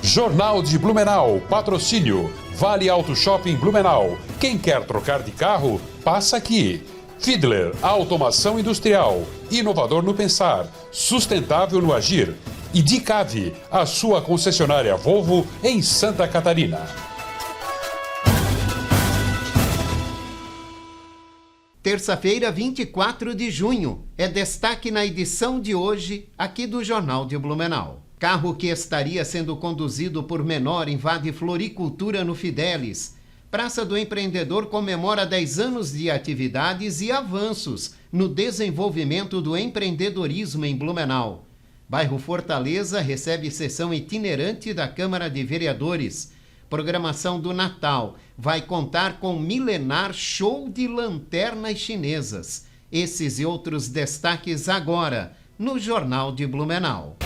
Jornal de Blumenau, patrocínio. Vale Auto Shopping Blumenau. Quem quer trocar de carro, passa aqui. Fiedler, automação industrial. Inovador no pensar, sustentável no agir. E Dicave, a sua concessionária Volvo em Santa Catarina. Terça-feira, 24 de junho, é destaque na edição de hoje aqui do Jornal de Blumenau. Carro que estaria sendo conduzido por menor invade floricultura no Fidelis. Praça do Empreendedor comemora 10 anos de atividades e avanços no desenvolvimento do empreendedorismo em Blumenau. Bairro Fortaleza recebe sessão itinerante da Câmara de Vereadores. Programação do Natal vai contar com milenar show de lanternas chinesas. Esses e outros destaques agora no Jornal de Blumenau.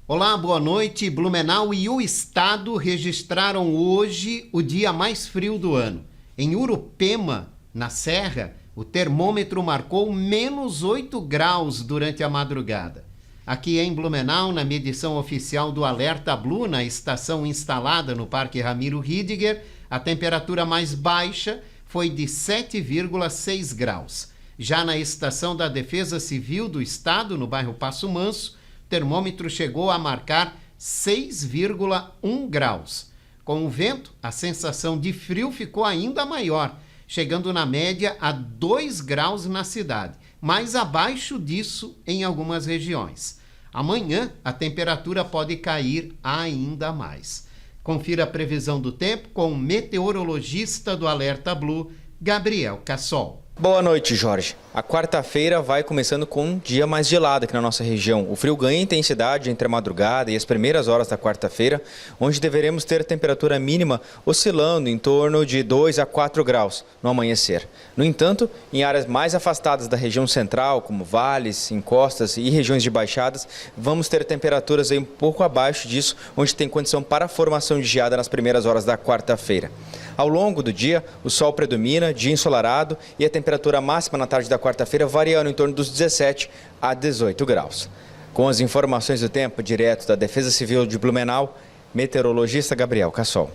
Olá, boa noite. Blumenau e o estado registraram hoje o dia mais frio do ano. Em Urupema, na Serra, o termômetro marcou menos 8 graus durante a madrugada. Aqui em Blumenau, na medição oficial do Alerta Blue, na estação instalada no Parque Ramiro Ridiger, a temperatura mais baixa foi de 7,6 graus. Já na estação da Defesa Civil do Estado, no bairro Passo Manso, o termômetro chegou a marcar 6,1 graus. Com o vento, a sensação de frio ficou ainda maior, chegando na média a 2 graus na cidade, mais abaixo disso em algumas regiões. Amanhã, a temperatura pode cair ainda mais. Confira a previsão do tempo com o meteorologista do Alerta Blue, Gabriel Cassol. Boa noite, Jorge. A quarta-feira vai começando com um dia mais gelado aqui na nossa região. O frio ganha intensidade entre a madrugada e as primeiras horas da quarta-feira, onde deveremos ter temperatura mínima oscilando em torno de 2 a 4 graus no amanhecer. No entanto, em áreas mais afastadas da região central, como vales, encostas e regiões de baixadas, vamos ter temperaturas aí um pouco abaixo disso, onde tem condição para a formação de geada nas primeiras horas da quarta-feira. Ao longo do dia, o sol predomina, dia ensolarado e a temperatura máxima na tarde da quarta-feira variando em torno dos 17 a 18 graus. Com as informações do tempo, direto da Defesa Civil de Blumenau, meteorologista Gabriel Cassol.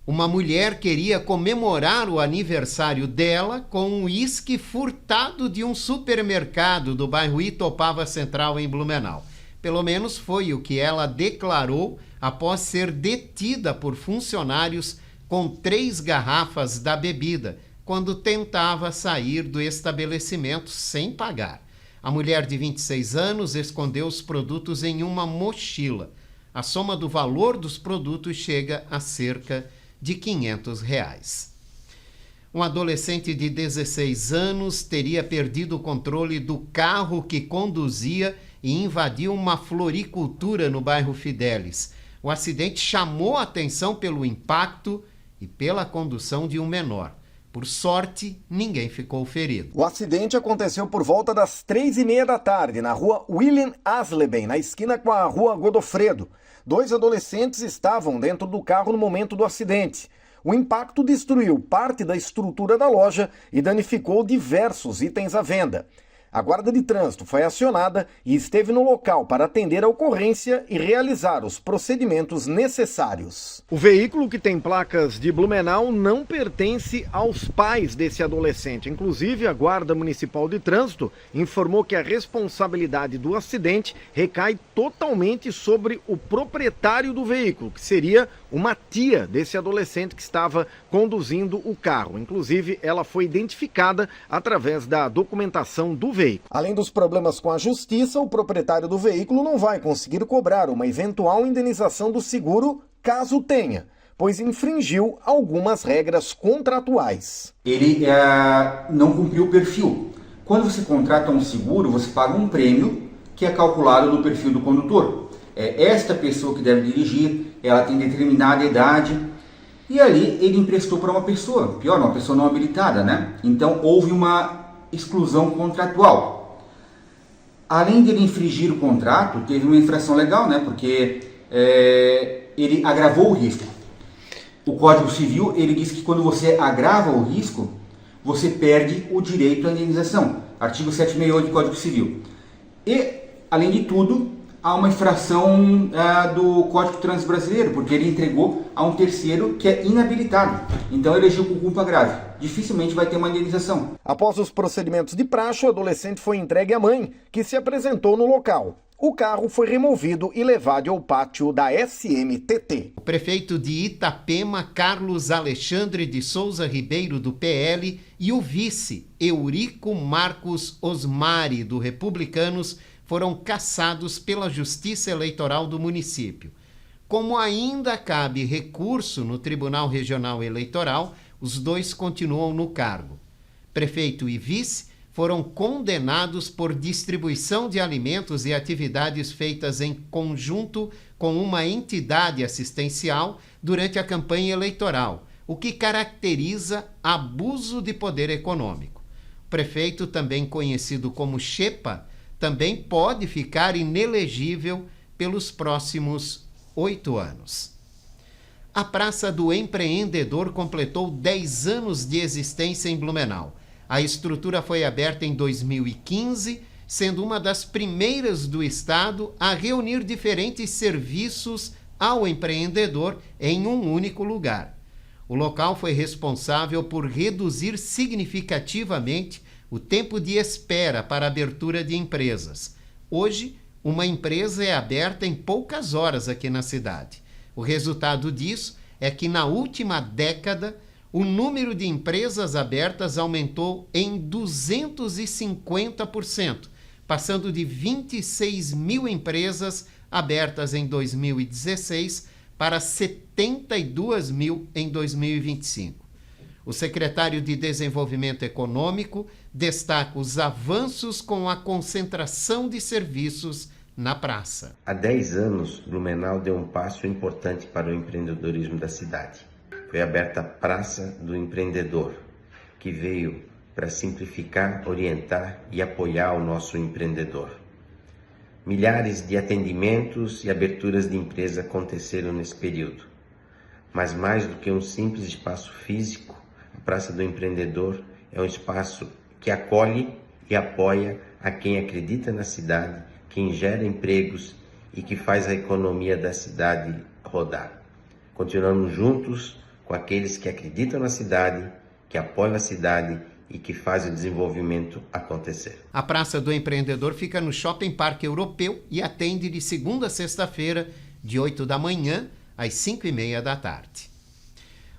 Uma mulher queria comemorar o aniversário dela com um uísque furtado de um supermercado do bairro Itopava Central, em Blumenau. Pelo menos foi o que ela declarou após ser detida por funcionários com 3 garrafas da bebida, quando tentava sair do estabelecimento sem pagar. A mulher de 26 anos escondeu os produtos em uma mochila. A soma do valor dos produtos chega a cerca de R$500. Um adolescente de 16 anos teria perdido o controle do carro que conduzia e invadiu uma floricultura no bairro Fidelis. O acidente chamou a atenção pelo impacto e pela condução de um menor. Por sorte, ninguém ficou ferido. O acidente aconteceu por volta das 3h30 da tarde, na rua William Asleben, na esquina com a rua Godofredo. 2 adolescentes estavam dentro do carro no momento do acidente. O impacto destruiu parte da estrutura da loja e danificou diversos itens à venda. A Guarda de Trânsito foi acionada e esteve no local para atender a ocorrência e realizar os procedimentos necessários. O veículo, que tem placas de Blumenau, não pertence aos pais desse adolescente. Inclusive, a Guarda Municipal de Trânsito informou que a responsabilidade do acidente recai totalmente sobre o proprietário do veículo, que seria uma tia desse adolescente que estava conduzindo o carro. Inclusive, ela foi identificada através da documentação do veículo. Além dos problemas com a justiça, o proprietário do veículo não vai conseguir cobrar uma eventual indenização do seguro, caso tenha, pois infringiu algumas regras contratuais. Ele não cumpriu o perfil. Quando você contrata um seguro, você paga um prêmio que é calculado do perfil do condutor. Esta pessoa que deve dirigir, ela tem determinada idade, e ali ele emprestou para uma pessoa, pior, uma pessoa não habilitada, né? Então houve uma exclusão contratual. Além de ele infringir o contrato, teve uma infração legal, né? Porque ele agravou o risco. O Código Civil, ele diz que quando você agrava o risco, você perde o direito à indenização. Artigo 768 do Código Civil. E, além de tudo, há uma infração do Código de Trânsito Brasileiro, porque ele entregou a um terceiro que é inabilitado. Então ele agiu com culpa grave. Dificilmente vai ter uma indenização. Após os procedimentos de praxe, o adolescente foi entregue à mãe, que se apresentou no local. O carro foi removido e levado ao pátio da SMTT. O prefeito de Itapema, Carlos Alexandre de Souza Ribeiro, do PL, e o vice, Eurico Marcos Osmari, do Republicanos, foram cassados pela Justiça Eleitoral do município. Como ainda cabe recurso no Tribunal Regional Eleitoral, os dois continuam no cargo. Prefeito e vice foram condenados por distribuição de alimentos e atividades feitas em conjunto com uma entidade assistencial durante a campanha eleitoral, o que caracteriza abuso de poder econômico. O prefeito, também conhecido como Xepa, também pode ficar inelegível pelos próximos 8 anos. A Praça do Empreendedor completou 10 anos de existência em Blumenau. A estrutura foi aberta em 2015, sendo uma das primeiras do estado a reunir diferentes serviços ao empreendedor em um único lugar. O local foi responsável por reduzir significativamente o tempo de espera para a abertura de empresas. Hoje, uma empresa é aberta em poucas horas aqui na cidade. O resultado disso é que na última década, o número de empresas abertas aumentou em 250%, passando de 26 mil empresas abertas em 2016 para 72 mil em 2025. O secretário de Desenvolvimento Econômico destaca os avanços com a concentração de serviços na praça. Há 10 anos, Blumenau deu um passo importante para o empreendedorismo da cidade. Foi aberta a Praça do Empreendedor, que veio para simplificar, orientar e apoiar o nosso empreendedor. Milhares de atendimentos e aberturas de empresa aconteceram nesse período. Mas mais do que um simples espaço físico, a Praça do Empreendedor é um espaço que acolhe e apoia a quem acredita na cidade, quem gera empregos e que faz a economia da cidade rodar. Continuamos juntos com aqueles que acreditam na cidade, que apoiam a cidade e que fazem o desenvolvimento acontecer. A Praça do Empreendedor fica no Shopping Parque Europeu e atende de segunda a sexta-feira, de 8 da manhã às 5h30 da tarde.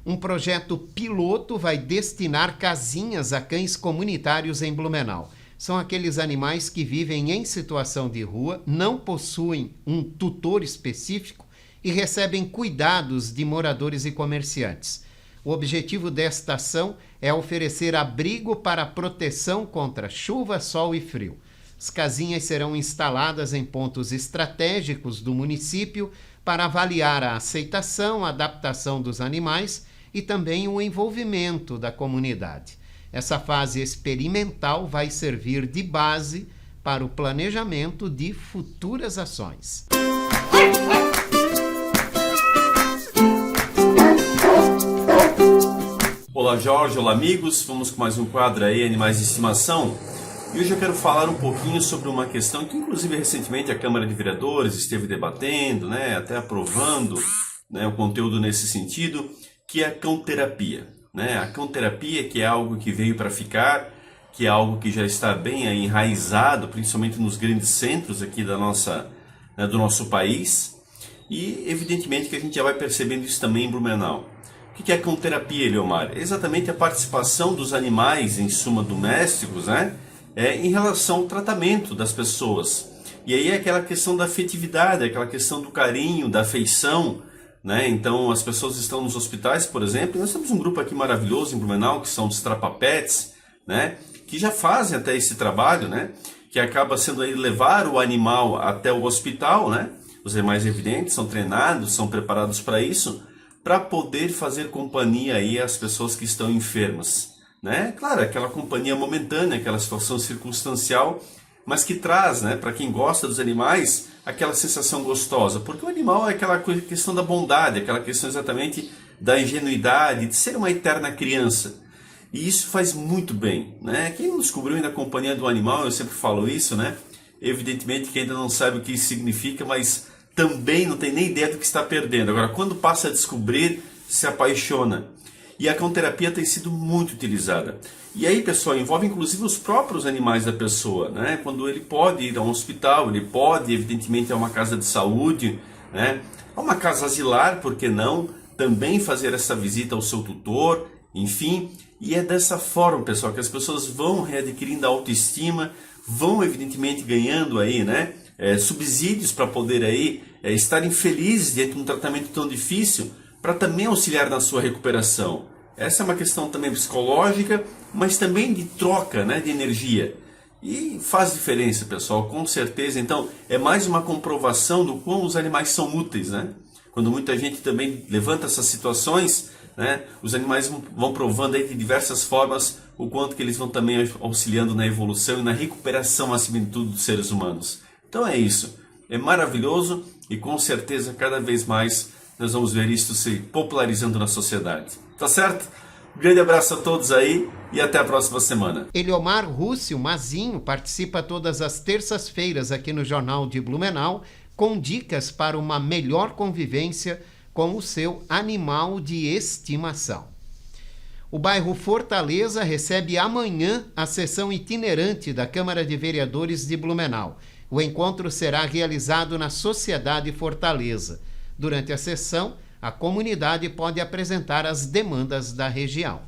Um projeto piloto vai destinar casinhas a cães comunitários em Blumenau. São aqueles animais que vivem em situação de rua, não possuem um tutor específico e recebem cuidados de moradores e comerciantes. O objetivo desta ação é oferecer abrigo para proteção contra chuva, sol e frio. As casinhas serão instaladas em pontos estratégicos do município para avaliar a aceitação, a adaptação dos animais e também o envolvimento da comunidade. Essa fase experimental vai servir de base para o planejamento de futuras ações. Olá Jorge, olá amigos, vamos com mais um quadro aí, Animais de Estimação. E hoje eu quero falar um pouquinho sobre uma questão que inclusive recentemente a Câmara de Vereadores esteve debatendo, até aprovando o conteúdo nesse sentido, que é a cão-terapia. A cão-terapia, que é algo que veio para ficar, que é algo que já está bem aí enraizado, principalmente nos grandes centros aqui do nosso país. E evidentemente que a gente já vai percebendo isso também em Blumenau. O que é a cão-terapia, Eliomar? É exatamente a participação dos animais, em suma, domésticos, em relação ao tratamento das pessoas. E aí é aquela questão da afetividade, aquela questão do carinho, da afeição, Então as pessoas estão nos hospitais, por exemplo, nós temos um grupo aqui maravilhoso em Blumenau, que são os Trapapets, que já fazem até esse trabalho, que acaba sendo aí levar o animal até o hospital, Os animais evidentes são treinados, são preparados para isso, para poder fazer companhia aí às pessoas que estão enfermas, Claro, aquela companhia momentânea, aquela situação circunstancial, mas que traz, né, para quem gosta dos animais, aquela sensação gostosa. Porque o animal é aquela questão da bondade, aquela questão exatamente da ingenuidade, de ser uma eterna criança. E isso faz muito bem, né? Quem não descobriu ainda a companhia do animal, eu sempre falo isso, né? Evidentemente que ainda não sabe o que isso significa, mas também não tem nem ideia do que está perdendo. Agora, quando passa a descobrir, se apaixona. E a cãoterapia tem sido muito utilizada. E aí, pessoal, envolve inclusive os próprios animais da pessoa, né? Quando ele pode ir a um hospital, ele pode, evidentemente, a uma casa de saúde, né? A uma casa asilar, por que não? Também fazer essa visita ao seu tutor, enfim. E é dessa forma, pessoal, que as pessoas vão readquirindo a autoestima, vão, evidentemente, ganhando aí, né? Subsídios para poder aí estarem felizes diante de um tratamento tão difícil, para também auxiliar na sua recuperação. Essa é uma questão também psicológica, mas também de troca, né, de energia. E faz diferença, pessoal, com certeza. Então, é mais uma comprovação do quão os animais são úteis, né? Quando muita gente também levanta essas situações, né, os animais vão provando aí de diversas formas o quanto que eles vão também auxiliando na evolução e na recuperação, acima de tudo, dos seres humanos. Então é isso. É maravilhoso e com certeza cada vez mais nós vamos ver isso se popularizando na sociedade. Tá certo? Um grande abraço a todos aí e até a próxima semana. Eliomar Rússio Mazinho participa todas as terças-feiras aqui no Jornal de Blumenau com dicas para uma melhor convivência com o seu animal de estimação. O bairro Fortaleza recebe amanhã a sessão itinerante da Câmara de Vereadores de Blumenau. O encontro será realizado na Sociedade Fortaleza. Durante a sessão, a comunidade pode apresentar as demandas da região.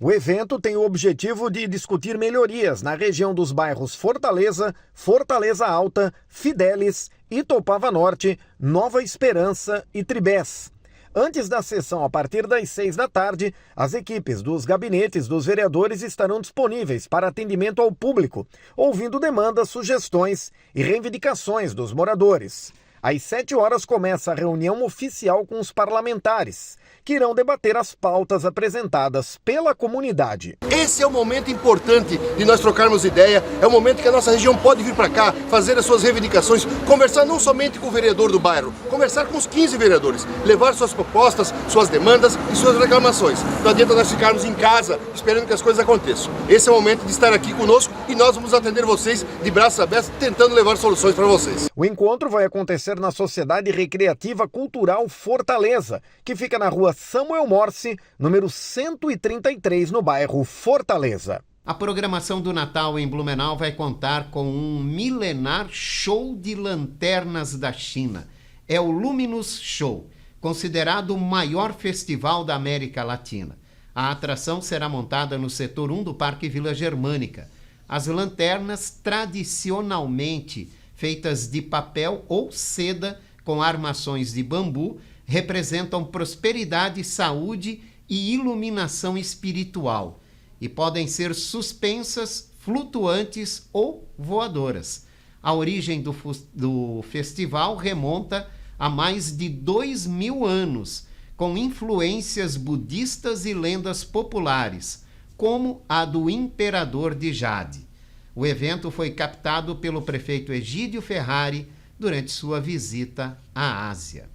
O evento tem o objetivo de discutir melhorias na região dos bairros Fortaleza, Fortaleza Alta, Fidelis, Itopava Norte, Nova Esperança e Tribés. Antes da sessão, a partir das 6 da tarde, as equipes dos gabinetes dos vereadores estarão disponíveis para atendimento ao público, ouvindo demandas, sugestões e reivindicações dos moradores. Às 7 horas começa a reunião oficial com os parlamentares, que irão debater as pautas apresentadas pela comunidade. Esse é o momento importante de nós trocarmos ideia, é o momento que a nossa região pode vir para cá, fazer as suas reivindicações, conversar não somente com o vereador do bairro, conversar com os 15 vereadores, levar suas propostas, suas demandas e suas reclamações. Não adianta nós ficarmos em casa esperando que as coisas aconteçam. Esse é o momento de estar aqui conosco e nós vamos atender vocês de braços abertos, tentando levar soluções para vocês. O encontro vai acontecer na Sociedade Recreativa Cultural Fortaleza, que fica na rua Samuel Morse, número 133, no bairro Fortaleza. A programação do Natal em Blumenau vai contar com um milenar show de lanternas da China. É o Luminous Show, considerado o maior festival da América Latina. A atração será montada no setor 1 do Parque Vila Germânica. As lanternas, tradicionalmente feitas de papel ou seda com armações de bambu, representam prosperidade, saúde e iluminação espiritual e podem ser suspensas, flutuantes ou voadoras. A origem do festival remonta a mais de 2.000 anos, com influências budistas e lendas populares, como a do Imperador de Jade. O evento foi captado pelo prefeito Egídio Ferrari durante sua visita à Ásia.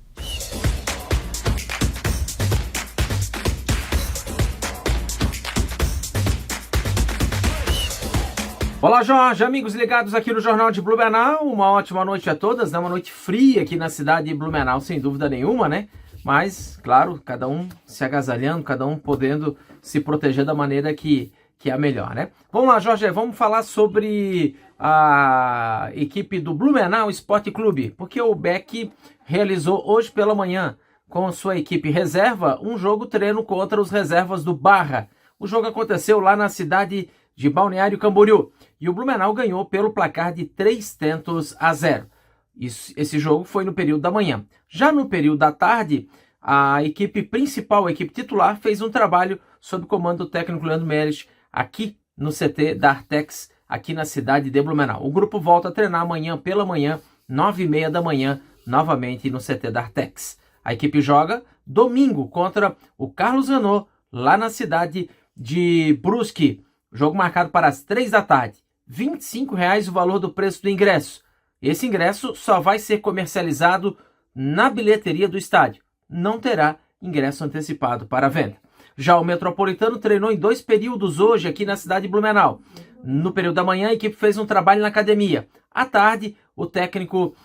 Olá, Jorge, amigos ligados aqui no Jornal de Blumenau, uma ótima noite a todas, né? Uma noite fria aqui na cidade de Blumenau, sem dúvida nenhuma, né? Mas, claro, cada um se agasalhando, cada um podendo se proteger da maneira que é a melhor, né? Vamos lá, Jorge, vamos falar sobre a equipe do Blumenau Esporte Clube, porque o Beck realizou hoje pela manhã, com sua equipe reserva, um jogo treino contra os reservas do Barra. O jogo aconteceu lá na cidade de Balneário Camboriú, e o Blumenau ganhou pelo placar de 3-0. Esse jogo foi no período da manhã. Já no período da tarde, a equipe principal, a equipe titular, fez um trabalho sob comando do técnico Leandro Meres, aqui no CT da Artex, aqui na cidade de Blumenau. O grupo volta a treinar amanhã pela manhã, 9h30 da manhã, novamente no CT da Artex. A equipe joga domingo contra o Carlos Renault, lá na cidade de Brusque. Jogo marcado para as 3 da tarde. R$ 25,00 o valor do preço do ingresso. Esse ingresso só vai ser comercializado na bilheteria do estádio. Não terá ingresso antecipado para venda. Já o Metropolitano treinou em 2 períodos hoje aqui na cidade de Blumenau. No período da manhã, a equipe fez um trabalho na academia. À tarde, o técnico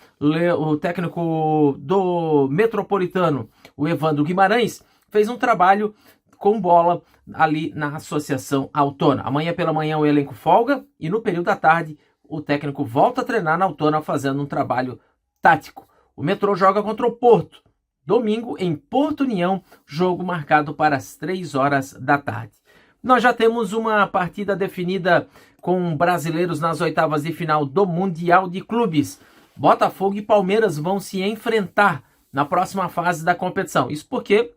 do Metropolitano, o Evandro Guimarães, fez um trabalho com bola ali na Associação Autônoma. Amanhã pela manhã o elenco folga e no período da tarde o técnico volta a treinar na Autônoma fazendo um trabalho tático. O Metrô joga contra o Porto. Domingo em Porto União, jogo marcado para as 3 horas da tarde. Nós já temos uma partida definida com brasileiros nas oitavas de final do Mundial de Clubes. Botafogo e Palmeiras vão se enfrentar na próxima fase da competição. Isso porque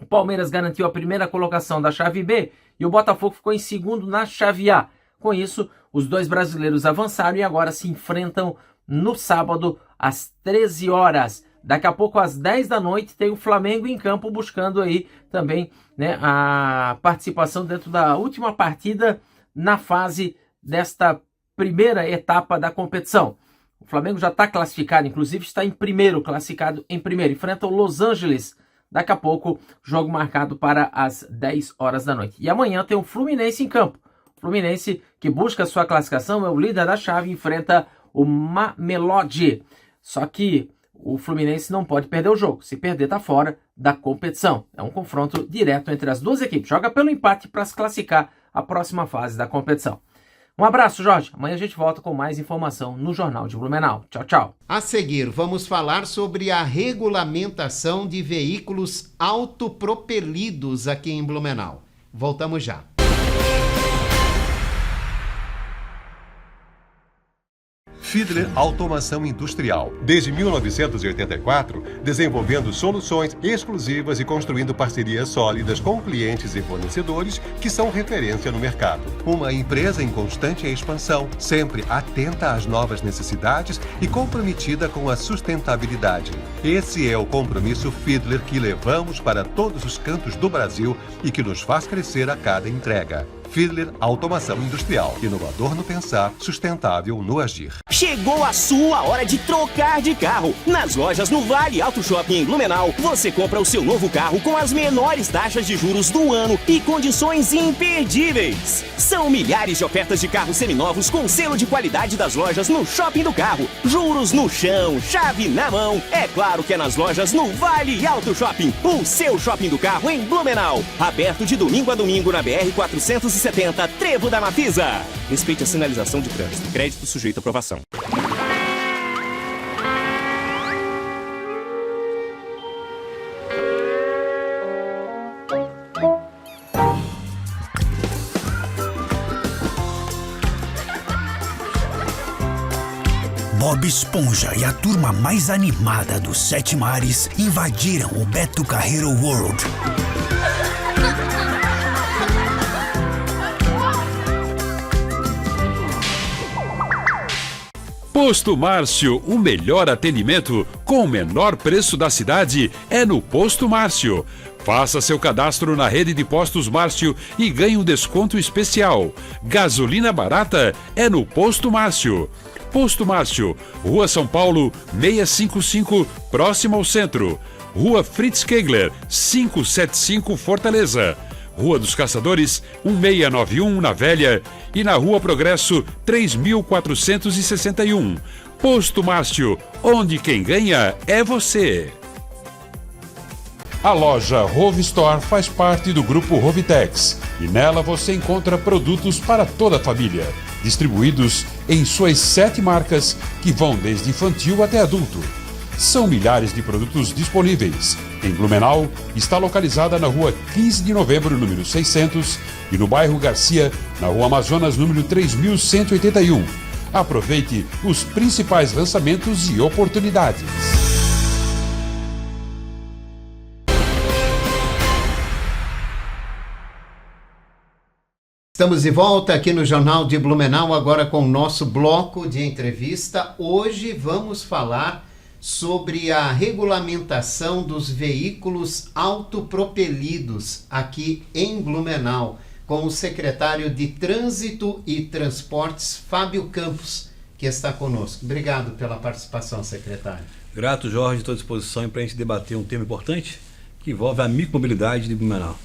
o Palmeiras garantiu a primeira colocação da chave B e o Botafogo ficou em segundo na chave A. Com isso, os 2 brasileiros avançaram e agora se enfrentam no sábado às 13 horas. Daqui a pouco, às 10 da noite, tem o Flamengo em campo buscando aí também, né, a participação dentro da última partida na fase desta primeira etapa da competição. O Flamengo já está classificado, inclusive está em primeiro, classificado em primeiro. Enfrenta o Los Angeles. Daqui a pouco, jogo marcado para as 10 horas da noite. E amanhã tem o Fluminense em campo. O Fluminense, que busca a sua classificação, é o líder da chave, enfrenta o Mamelodi. Só que o Fluminense não pode perder o jogo. Se perder, está fora da competição. É um confronto direto entre as duas equipes. Joga pelo empate para se classificar à próxima fase da competição. Um abraço, Jorge. Amanhã a gente volta com mais informação no Jornal de Blumenau. Tchau, tchau. A seguir, vamos falar sobre a regulamentação de veículos autopropelidos aqui em Blumenau. Voltamos já. Fiedler Automação Industrial. Desde 1984, desenvolvendo soluções exclusivas e construindo parcerias sólidas com clientes e fornecedores que são referência no mercado. Uma empresa em constante expansão, sempre atenta às novas necessidades e comprometida com a sustentabilidade. Esse é o compromisso Fiedler que levamos para todos os cantos do Brasil e que nos faz crescer a cada entrega. Fiedler Automação Industrial. Inovador no pensar, sustentável no agir. Chegou a sua hora de trocar de carro. Nas lojas no Vale Auto Shopping em Blumenau, você compra o seu novo carro com as menores taxas de juros do ano e condições imperdíveis. São milhares de ofertas de carros seminovos com selo de qualidade das lojas no Shopping do Carro. Juros no chão, chave na mão. É claro que é nas lojas no Vale Auto Shopping, o seu shopping do carro em Blumenau. Aberto de domingo a domingo na BR-470, Trevo da Mafisa. Respeite a sinalização de trânsito. Crédito sujeito à aprovação. Bob Esponja e a turma mais animada dos 7 mares invadiram o Beto Carreiro World. Posto Márcio, o melhor atendimento com o menor preço da cidade é no Posto Márcio. Faça seu cadastro na rede de postos Márcio e ganhe um desconto especial. Gasolina barata é no Posto Márcio. Posto Márcio, Rua São Paulo, 655, próximo ao centro. Rua Fritz Kegler, 575, Fortaleza. Rua dos Caçadores, 1691, na Velha, e na Rua Progresso, 3461. Posto Márcio, onde quem ganha é você. A loja Rove Store faz parte do grupo Rovitex e nela você encontra produtos para toda a família, distribuídos em suas 7 marcas que vão desde infantil até adulto. São milhares de produtos disponíveis. Em Blumenau, está localizada na Rua 15 de Novembro, número 600, e no bairro Garcia, na Rua Amazonas, número 3181. Aproveite os principais lançamentos e oportunidades. Estamos de volta aqui no Jornal de Blumenau, agora com o nosso bloco de entrevista. Hoje vamos falar sobre a regulamentação dos veículos autopropelidos aqui em Blumenau. com o secretário de Trânsito e Transportes, Fábio Campos, que está conosco. Obrigado pela participação, secretário. Grato, Jorge, estou à disposição para a gente debater um tema importante que envolve a micromobilidade de Blumenau.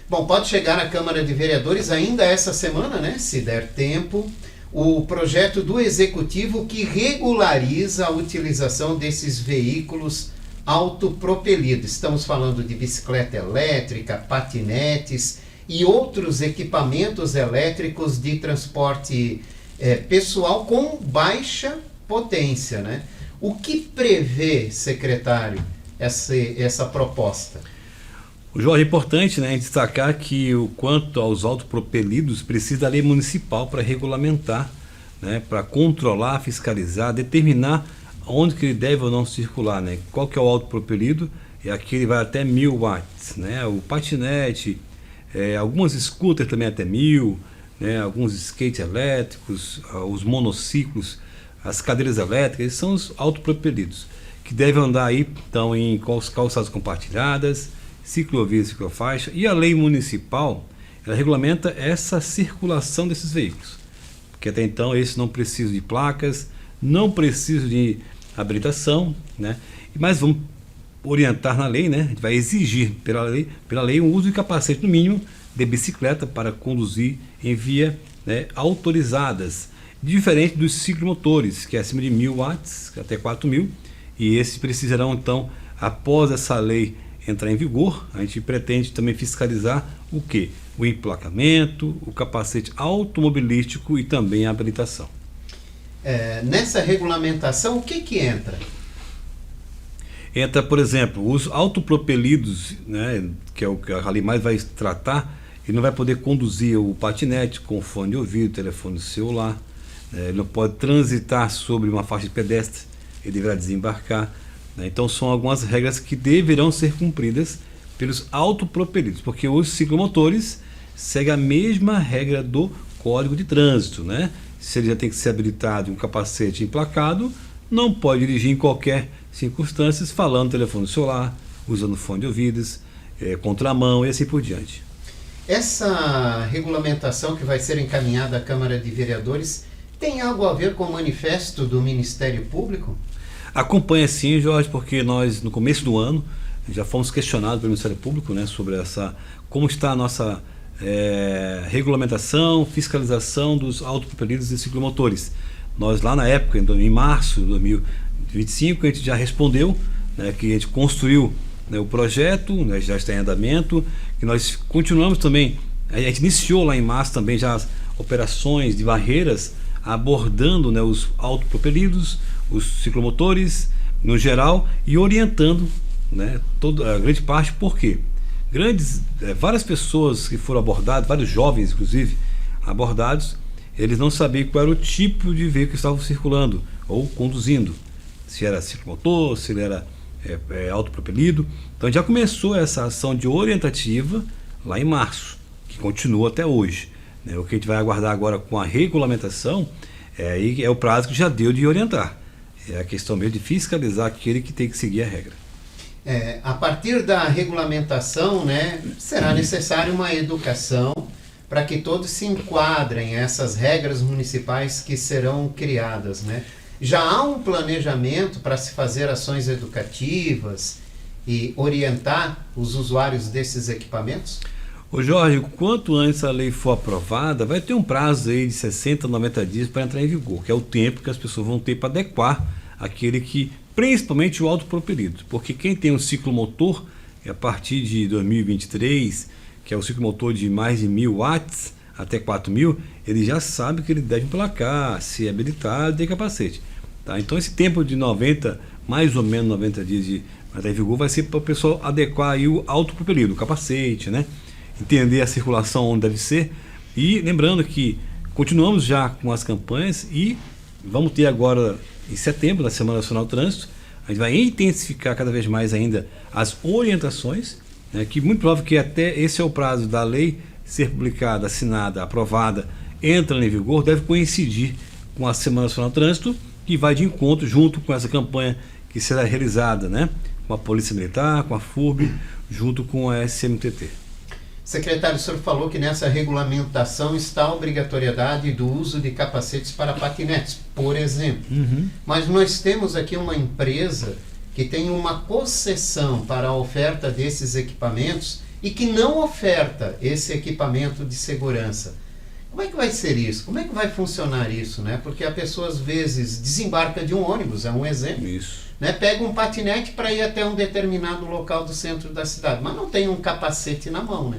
Bom, pode chegar à Câmara de Vereadores ainda essa semana, né? Se der tempo, o projeto do Executivo que regulariza a utilização desses veículos autopropelidos. Estamos falando de bicicleta elétrica, patinetes e outros equipamentos elétricos de transporte pessoal com baixa potência, né? O que prevê, secretário, essa proposta? Jorge, é importante, né, destacar que quanto aos autopropelidos, precisa da lei municipal para regulamentar, né, para controlar, fiscalizar, determinar onde que ele deve ou não circular, né? Qual que é o autopropelido? É aquele que vai até 1000 watts, né? O patinete, algumas scooters também até 1000, né? Alguns skates elétricos, os monociclos, as cadeiras elétricas, esses são os autopropelidos, que devem andar aí, então, em calçadas compartilhadas, ciclovia e ciclofaixa, e a lei municipal, ela regulamenta essa circulação desses veículos, porque até então esses não precisam de placas, não precisam de habilitação, né? Mas vamos orientar na lei, né? A gente vai exigir pela lei um uso de capacete no mínimo de bicicleta para conduzir em via, né, autorizadas, diferente dos ciclomotores, que é acima de 1000 watts, até 4000, e esses precisarão então, após essa lei entrar em vigor, a gente pretende também fiscalizar o quê? O emplacamento, o capacete automobilístico e também a habilitação. Nessa regulamentação, o que entra? Entra, por exemplo, os autopropelidos, né, que é o que a lei mais vai tratar. Ele não vai poder conduzir o patinete com fone de ouvido, telefone celular, ele não pode transitar sobre uma faixa de pedestre, ele deverá desembarcar, né? Então são algumas regras que deverão ser cumpridas pelos autopropelidos, porque os ciclomotores seguem a mesma regra do Código de Trânsito, né? Se ele já tem que ser habilitado em um capacete emplacado, não pode dirigir em qualquer circunstância falando no telefone celular, usando fone de ouvidos, contramão e assim por diante. Essa regulamentação que vai ser encaminhada à Câmara de Vereadores tem algo a ver com o manifesto do Ministério Público? Acompanha sim, Jorge, porque nós no começo do ano já fomos questionados pelo Ministério Público, né, sobre como está a nossa regulamentação, fiscalização dos autopropelidos e ciclomotores. Nós lá na época, em março de 2025, a gente já respondeu, né, que a gente construiu, né, o projeto, né, já está em andamento, que nós continuamos também, a gente iniciou lá em março também já as operações de barreiras, abordando, né, os autopropelidos, os ciclomotores no geral e orientando, né, a grande parte. Por quê? Várias pessoas que foram abordadas, vários jovens inclusive abordados, eles não sabiam qual era o tipo de veículo que estavam circulando ou conduzindo, se era ciclomotor, se ele era autopropelido. Então já começou essa ação de orientativa lá em março, que continua até hoje, né? O que a gente vai aguardar agora com a regulamentação é o prazo que já deu de orientar, é a questão mesmo de fiscalizar aquele que tem que seguir a regra. A partir da regulamentação, né, será necessária uma educação para que todos se enquadrem essas regras municipais que serão criadas, né? Já há um planejamento para se fazer ações educativas e orientar os usuários desses equipamentos? Ô Jorge, quanto antes a lei for aprovada, vai ter um prazo aí de 60, 90 dias para entrar em vigor, que é o tempo que as pessoas vão ter para adequar aquele que, principalmente o autopropelido, porque quem tem um ciclomotor, a partir de 2023, que é o ciclomotor de mais de 1000 watts até 4000, ele já sabe que ele deve emplacar, ser habilitado e ter capacete. Tá? Então esse tempo de 90, mais ou menos 90 dias de entrar em vigor, vai ser para o pessoal adequar aí o autopropelido, o capacete, né? Entender a circulação onde deve ser. E lembrando que continuamos já com as campanhas e vamos ter agora em setembro, na Semana Nacional do Trânsito, a gente vai intensificar cada vez mais ainda as orientações, né, que muito provável que até esse é o prazo da lei ser publicada, assinada, aprovada, entra em vigor, deve coincidir com a Semana Nacional do Trânsito, que vai de encontro junto com essa campanha que será realizada, né, com a Polícia Militar, com a FURB, junto com a SMTT. Secretário, o senhor falou que nessa regulamentação está a obrigatoriedade do uso de capacetes para patinetes, por exemplo. Mas nós temos aqui uma empresa que tem uma concessão para a oferta desses equipamentos e que não oferta esse equipamento de segurança. Como é que vai ser isso? Como é que vai funcionar isso, né? Porque a pessoa às vezes desembarca de um ônibus, é um exemplo. Né? Pega um patinete para ir até um determinado local do centro da cidade, mas não tem um capacete na mão, né?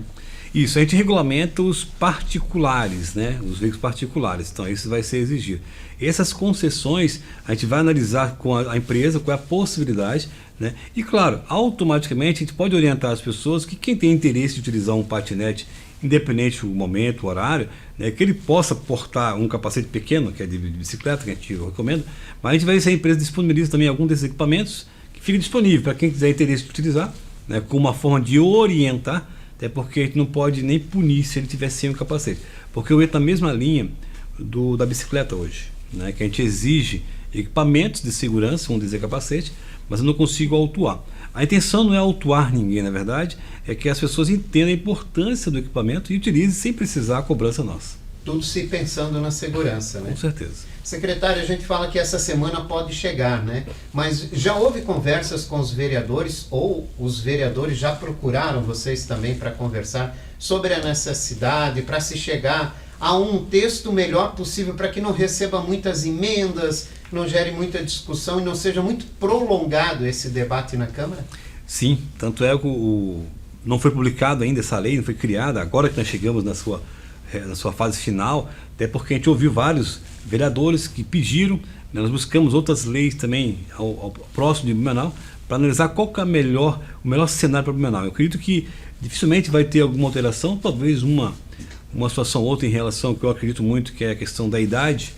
Isso, a gente regulamenta os particulares, né? Os veículos particulares, então isso vai ser exigido. Essas concessões, a gente vai analisar com a empresa qual é a possibilidade, né? E claro, automaticamente a gente pode orientar as pessoas que quem tem interesse de utilizar um patinete, independente do momento, o horário, né, que ele possa portar um capacete pequeno, que é de bicicleta, que a gente recomenda, mas a gente vai ver se a empresa disponibiliza também algum desses equipamentos que fique disponível para quem quiser interesse de utilizar, né, com uma forma de orientar, até porque a gente não pode nem punir se ele tiver sem o capacete, porque eu entro na mesma linha da bicicleta hoje, né, que a gente exige equipamentos de segurança, vamos dizer capacete, mas eu não consigo autuar. A intenção não é autuar ninguém, na verdade, é que as pessoas entendam a importância do equipamento e utilizem sem precisar a cobrança nossa. Tudo se pensando na segurança, né? Com certeza. Secretário, a gente fala que essa semana pode chegar, né? Mas já houve conversas com os vereadores ou os vereadores já procuraram vocês também para conversar sobre a necessidade, para se chegar a um texto melhor possível, para que não receba muitas emendas, não gere muita discussão e não seja muito prolongado esse debate na Câmara? Sim, tanto é que não foi publicado ainda essa lei, não foi criada, agora que nós chegamos na sua fase final, até porque a gente ouviu vários vereadores que pediram, nós buscamos outras leis também ao próximo de Blumenau, para analisar qual que é o melhor cenário para Blumenau. Eu acredito que dificilmente vai ter alguma alteração, talvez uma situação ou outra em relação, que eu acredito muito, que é a questão da idade,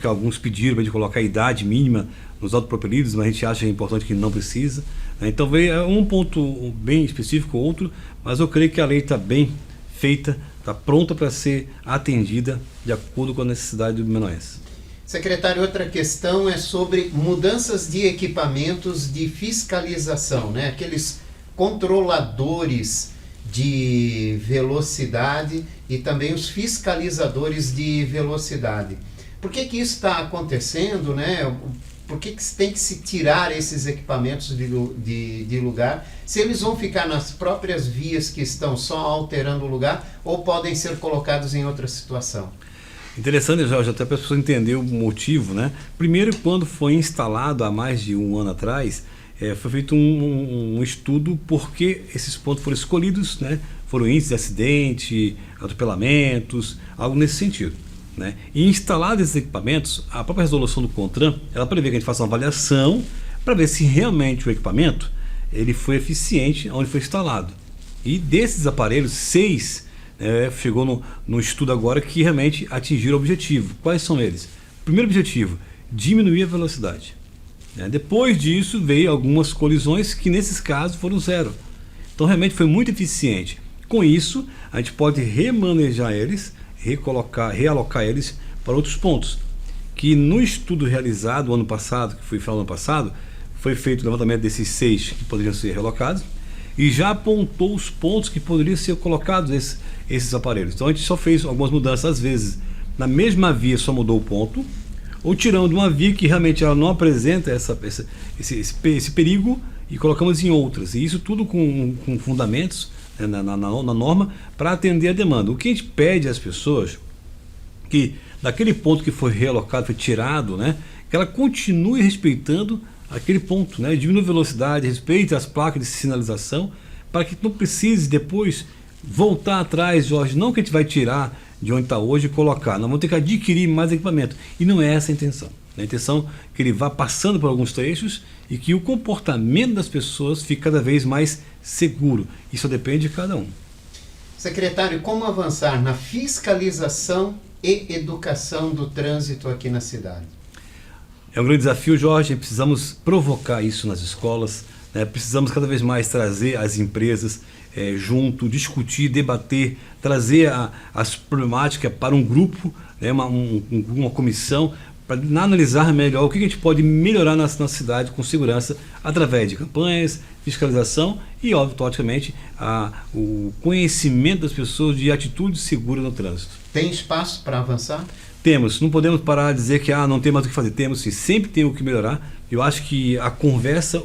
que alguns pediram para a gente colocar a idade mínima nos autopropelidos, mas a gente acha importante que não precisa. Então veio um ponto bem específico, outro, mas eu creio que a lei está bem feita, está pronta para ser atendida de acordo com a necessidade do blumenauense. Secretário, outra questão é sobre mudanças de equipamentos de fiscalização, né? Aqueles controladores de velocidade e também os fiscalizadores de velocidade. Por que isso está acontecendo, né? Por que tem que se tirar esses equipamentos de lugar? Se eles vão ficar nas próprias vias que estão só alterando o lugar ou podem ser colocados em outra situação? Interessante, Jorge, até para as pessoas entenderem o motivo, né? Primeiro, quando foi instalado há mais de um ano atrás, foi feito um estudo porque esses pontos foram escolhidos, né? Foram índices de acidente, atropelamentos, algo nesse sentido, né? E instalados esses equipamentos, a própria resolução do CONTRAN, ela prevê que a gente faça uma avaliação para ver se realmente o equipamento ele foi eficiente onde foi instalado. E desses aparelhos, 6 chegou no estudo agora que realmente atingiram o objetivo. Quais são eles? Primeiro objetivo, diminuir a velocidade. Depois disso veio algumas colisões que nesses casos foram 0. Então realmente foi muito eficiente. Com isso, a gente pode remanejar eles, realocar eles para outros pontos. Que no estudo realizado ano passado, que foi final do ano passado, foi feito o levantamento desses 6 que poderiam ser realocados e já apontou os pontos que poderiam ser colocados esses aparelhos. Então a gente só fez algumas mudanças, às vezes na mesma via só mudou o ponto, ou tirando uma via que realmente ela não apresenta esse perigo e colocamos em outras. E isso tudo com fundamentos, né, na norma, para atender a demanda. O que a gente pede às pessoas que daquele ponto que foi realocado, foi tirado, né, que ela continue respeitando aquele ponto, né, diminua a velocidade, respeite as placas de sinalização, para que não precise depois voltar atrás, Jorge, não que a gente vai tirar de onde está hoje e colocar, nós vamos ter que adquirir mais equipamento, e não é essa a intenção. A intenção é que ele vá passando por alguns trechos e que o comportamento das pessoas fique cada vez mais seguro, isso depende de cada um. Secretário, como avançar na fiscalização e educação do trânsito aqui na cidade? É um grande desafio, Jorge, precisamos provocar isso nas escolas, né? Precisamos cada vez mais trazer as empresas junto, discutir, debater, trazer as problemáticas para um grupo, né? uma comissão, para analisar melhor o que a gente pode melhorar na nossa cidade com segurança através de campanhas, fiscalização e, automaticamente, o conhecimento das pessoas de atitudes seguras no trânsito. Tem espaço para avançar? Temos, não podemos parar de dizer que não tem mais o que fazer. Temos sim, sempre tem o que melhorar. Eu acho que a conversa,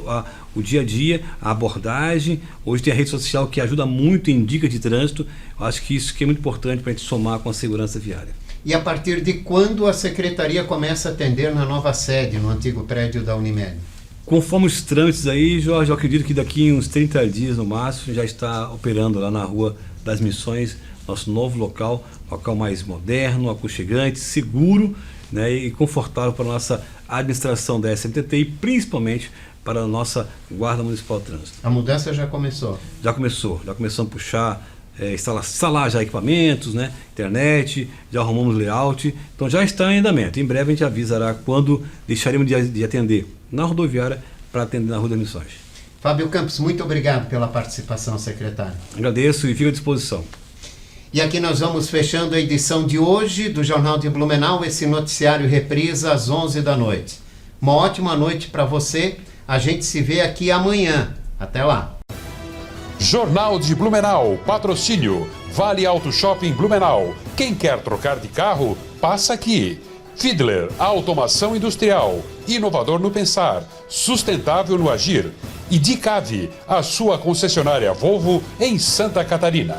o dia a dia, a abordagem, hoje tem a rede social que ajuda muito em dicas de trânsito. Eu acho que isso que é muito importante para a gente somar com a segurança viária. E a partir de quando a Secretaria começa a atender na nova sede, no antigo prédio da Unimed? Conforme os trâmites aí, Jorge, eu acredito que daqui uns 30 dias no máximo já está operando lá na Rua das Missões, nosso novo local mais moderno, aconchegante, seguro, né, e confortável para a nossa administração da SMTT e principalmente para a nossa Guarda Municipal de Trânsito. A mudança já começou? Já começamos a puxar, instalar já equipamentos, né, internet, já arrumamos layout, então já está em andamento. Em breve a gente avisará quando deixaremos de atender na rodoviária para atender na Rua das Missões. Fábio Campos, muito obrigado pela participação, secretário. Agradeço e fico à disposição. E aqui nós vamos fechando a edição de hoje do Jornal de Blumenau, esse noticiário reprisa às 11 da noite. Uma ótima noite para você, a gente se vê aqui amanhã. Até lá. Jornal de Blumenau, patrocínio, Vale Auto Shopping Blumenau. Quem quer trocar de carro, passa aqui. Fiedler, automação industrial, inovador no pensar, sustentável no agir. E Dicave, a sua concessionária Volvo em Santa Catarina.